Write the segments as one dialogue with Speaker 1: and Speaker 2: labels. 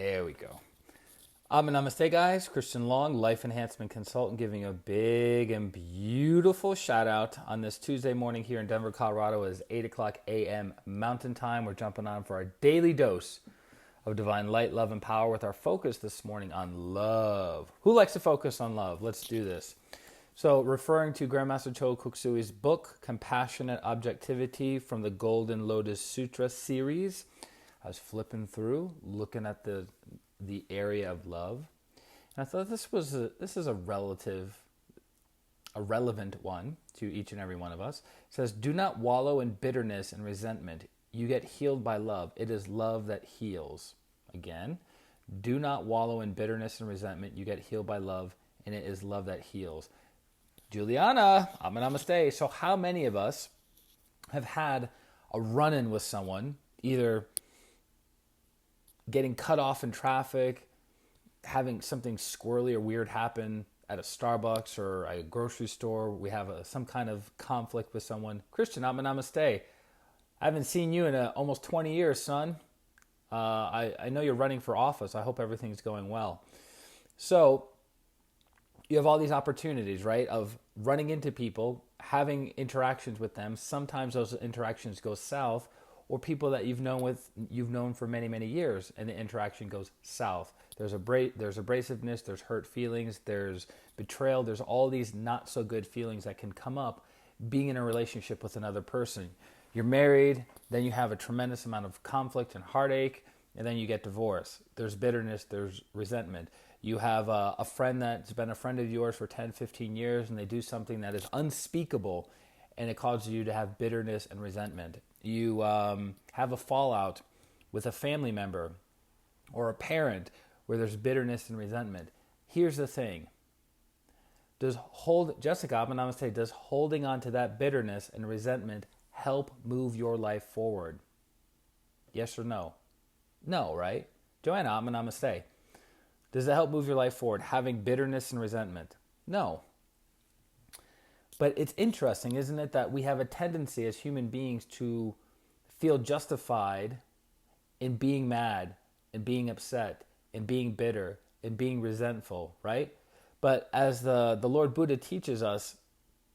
Speaker 1: There we go. Namaste, guys. ChristianRLong, life enhancement consultant, giving a big and beautiful shout out on this Tuesday morning here in Denver, Colorado. It is 8 o'clock a.m. Mountain Time. We're jumping on for our daily dose of divine light, love, and power with our focus this morning on love. Who likes to focus on love? Let's do this. So, referring to Grandmaster Cho Kuksui's book, Compassionate Objectivity from the Golden Lotus Sutra series, I was flipping through, looking at the area of love, and I thought this is a relevant one to each and every one of us. It says, "Do not wallow in bitterness and resentment. You get healed by love. It is love that heals." Again, do not wallow in bitterness and resentment. You get healed by love, and it is love that heals. Juliana, namaste. So how many of us have had a run-in with someone, either getting cut off in traffic, having something squirrely or weird happen at a Starbucks or a grocery store? We have some kind of conflict with someone. Christian, namaste. I haven't seen you in almost 20 years, son. I know you're running for office. I hope everything's going well. So you have all these opportunities, right, of running into people, having interactions with them. Sometimes those interactions go south, or people that you've known for many, many years, and the interaction goes south. There's abrasiveness, there's hurt feelings, there's betrayal, there's all these not so good feelings that can come up being in a relationship with another person. You're married, then you have a tremendous amount of conflict and heartache, and then you get divorced. There's bitterness, there's resentment. You have a friend that's been a friend of yours for 10, 15 years, and they do something that is unspeakable, and it causes you to have bitterness and resentment. You have a fallout with a family member or a parent where there's bitterness and resentment. Here's the thing. Does holding on to that bitterness and resentment help move your life forward? Yes or no? No, right? Joanna, namaste. Does it help move your life forward, having bitterness and resentment? No. But it's interesting, isn't it, that we have a tendency as human beings to feel justified in being mad, and being upset, and being bitter, and being resentful, right? But as the Lord Buddha teaches us,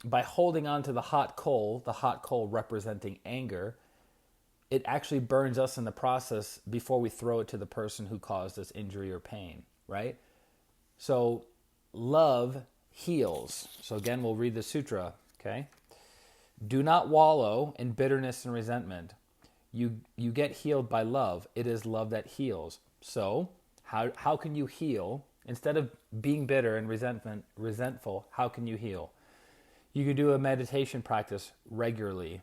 Speaker 1: by holding on to the hot coal representing anger, it actually burns us in the process before we throw it to the person who caused us injury or pain, right? So love heals. So again, we'll read the sutra, okay? Do not wallow in bitterness and resentment. You get healed by love. It is love that heals. So how can you heal? Instead of being bitter and resentful, how can you heal? You can do a meditation practice regularly,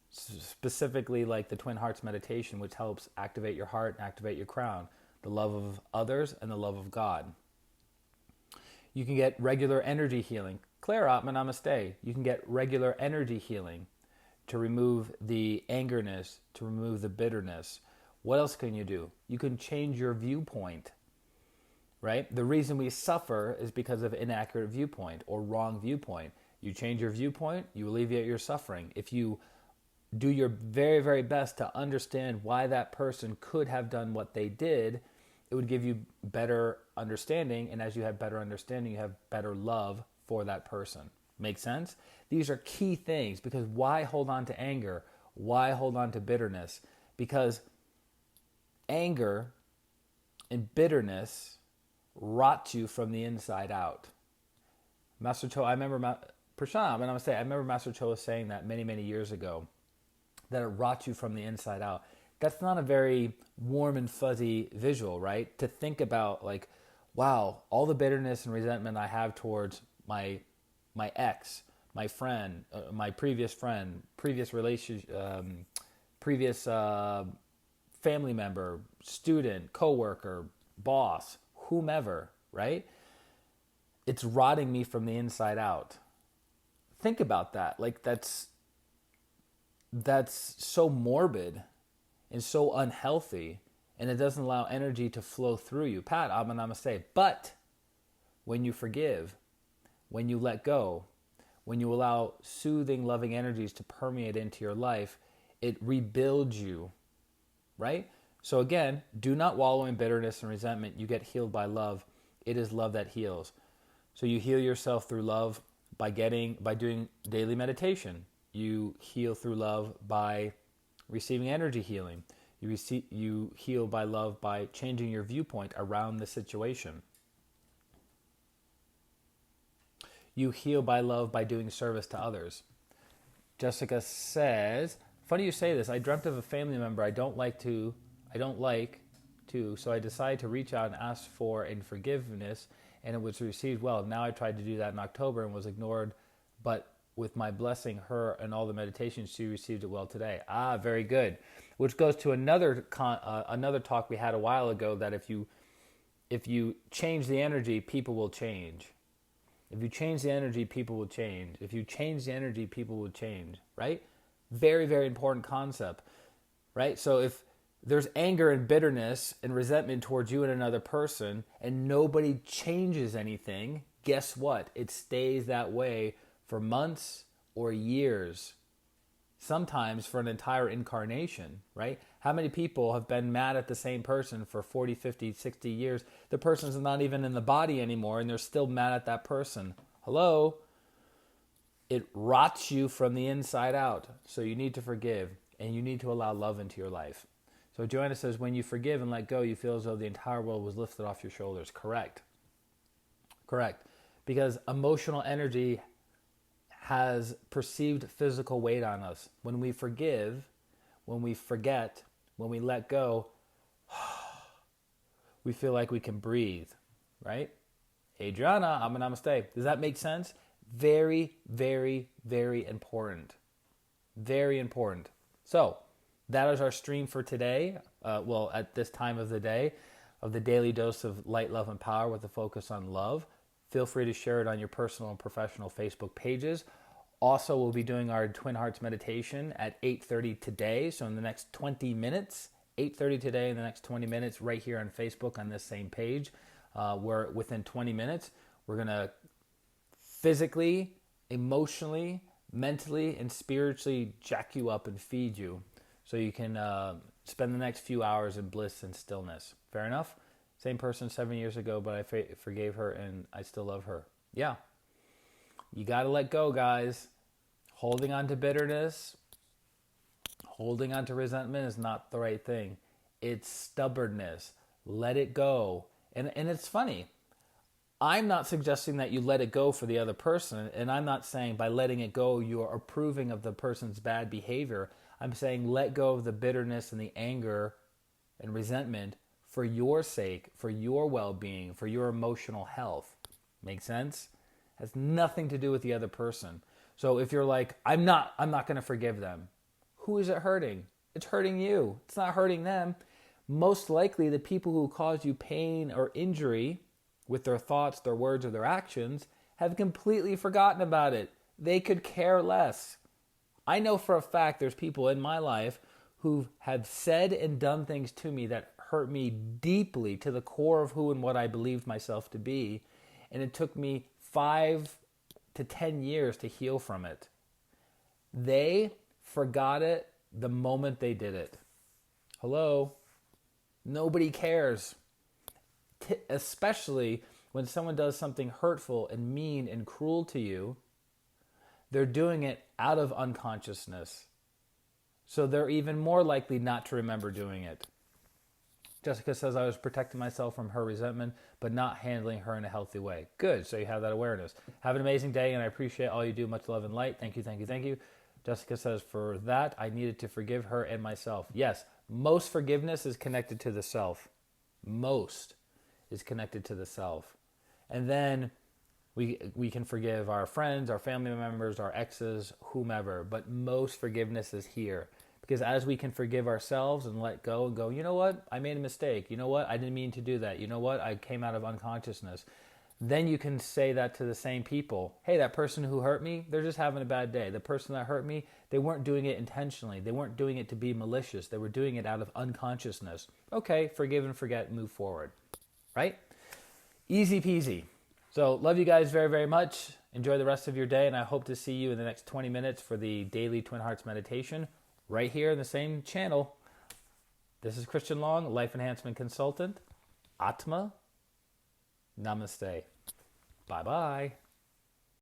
Speaker 1: specifically like the Twin Hearts meditation, which helps activate your heart and activate your crown, the love of others and the love of God. You can get regular energy healing. Clara, namaste. You can get regular energy healing to remove the angerness, to remove the bitterness. What else can you do? You can change your viewpoint, right? The reason we suffer is because of inaccurate viewpoint or wrong viewpoint. You change your viewpoint, you alleviate your suffering. If you do your very, very best to understand why that person could have done what they did, it would give you better understanding. And as you have better understanding, you have better love for that person. Make sense? These are key things, because why hold on to anger? Why hold on to bitterness? Because anger and bitterness rot you from the inside out. Master Cho, I remember Master Cho was saying that many, many years ago, that it rots you from the inside out. That's not a very warm and fuzzy visual, right? To think about, like, wow, all the bitterness and resentment I have towards my ex, my friend, my previous friend, previous relationship, previous family member, student, coworker, boss, whomever, right? It's rotting me from the inside out. Think about that. Like, that's so morbid and so unhealthy, and it doesn't allow energy to flow through you. Pat, namaste. But when you forgive, when you let go, when you allow soothing, loving energies to permeate into your life, it rebuilds you, right? So again, do not wallow in bitterness and resentment. You get healed by love. It is love that heals. So you heal yourself through love by doing daily meditation. You heal through love by receiving energy healing. You heal by love by changing your viewpoint around the situation. You heal by love by doing service to others. Jessica says, funny you say this. I dreamt of a family member I don't like to, so I decided to reach out and ask for forgiveness, and it was received well. Now I tried to do that in October and was ignored, but with my blessing her and all the meditations, she received it well today. Ah, very good. Which goes to another talk we had a while ago, that if you change the energy, people will change. If you change the energy, people will change. If you change the energy, people will change, right? Very, very important concept, right? So if there's anger and bitterness and resentment towards you and another person, and nobody changes anything, guess what? It stays that way for months or years, sometimes for an entire incarnation, right? How many people have been mad at the same person for 40, 50, 60 years? The person's not even in the body anymore, and they're still mad at that person. Hello? It rots you from the inside out. So you need to forgive, and you need to allow love into your life. So Joanna says, when you forgive and let go, you feel as though the entire world was lifted off your shoulders. Correct. Because emotional energy has perceived physical weight on us. When we forgive, when we forget, when we let go, we feel like we can breathe, right? Adriana, namaste. Does that make sense? Very, very, very important. Very important. So, that is our stream for today. At this time of the day, of the daily dose of light, love, and power with a focus on love. Feel free to share it on your personal and professional Facebook pages. Also, we'll be doing our Twin Hearts meditation at 8:30 today. So in the next 20 minutes, 8:30 today, in the next 20 minutes, right here on Facebook on this same page, where within 20 minutes, we're going to physically, emotionally, mentally, and spiritually jack you up and feed you so you can spend the next few hours in bliss and stillness. Fair enough? Same person 7 years ago, but I forgave her and I still love her. Yeah. You got to let go, guys. Holding on to bitterness, holding on to resentment is not the right thing. It's stubbornness. Let it go. And it's funny. I'm not suggesting that you let it go for the other person, and I'm not saying by letting it go you are approving of the person's bad behavior. I'm saying let go of the bitterness and the anger and resentment for your sake, for your well-being, for your emotional health. Make sense? Has nothing to do with the other person. So if you're like, I'm not going to forgive them. Who is it hurting? It's hurting you. It's not hurting them. Most likely the people who caused you pain or injury with their thoughts, their words, or their actions have completely forgotten about it. They could care less. I know for a fact there's people in my life who have said and done things to me that hurt me deeply to the core of who and what I believed myself to be. And it took me 5 to 10 years to heal from it. They forgot it the moment they did it. Hello? Nobody cares. Especially when someone does something hurtful and mean and cruel to you, they're doing it out of unconsciousness. So they're even more likely not to remember doing it. Jessica says, I was protecting myself from her resentment, but not handling her in a healthy way. Good, so you have that awareness. Have an amazing day, and I appreciate all you do. Much love and light. Thank you, thank you, thank you. Jessica says, for that, I needed to forgive her and myself. Yes, most forgiveness is connected to the self. Most is connected to the self. And then we can forgive our friends, our family members, our exes, whomever. But most forgiveness is here. Because as we can forgive ourselves and let go and go, you know what? I made a mistake. You know what? I didn't mean to do that. You know what? I came out of unconsciousness. Then you can say that to the same people. Hey, that person who hurt me, they're just having a bad day. The person that hurt me, they weren't doing it intentionally. They weren't doing it to be malicious. They were doing it out of unconsciousness. Okay, forgive and forget and move forward. Right? Easy peasy. So love you guys very, very much. Enjoy the rest of your day, and I hope to see you in the next 20 minutes for the daily Twin Hearts meditation right here in the same channel. This is Christian Long, Life Enhancement Consultant. Atma. Namaste. Bye-bye.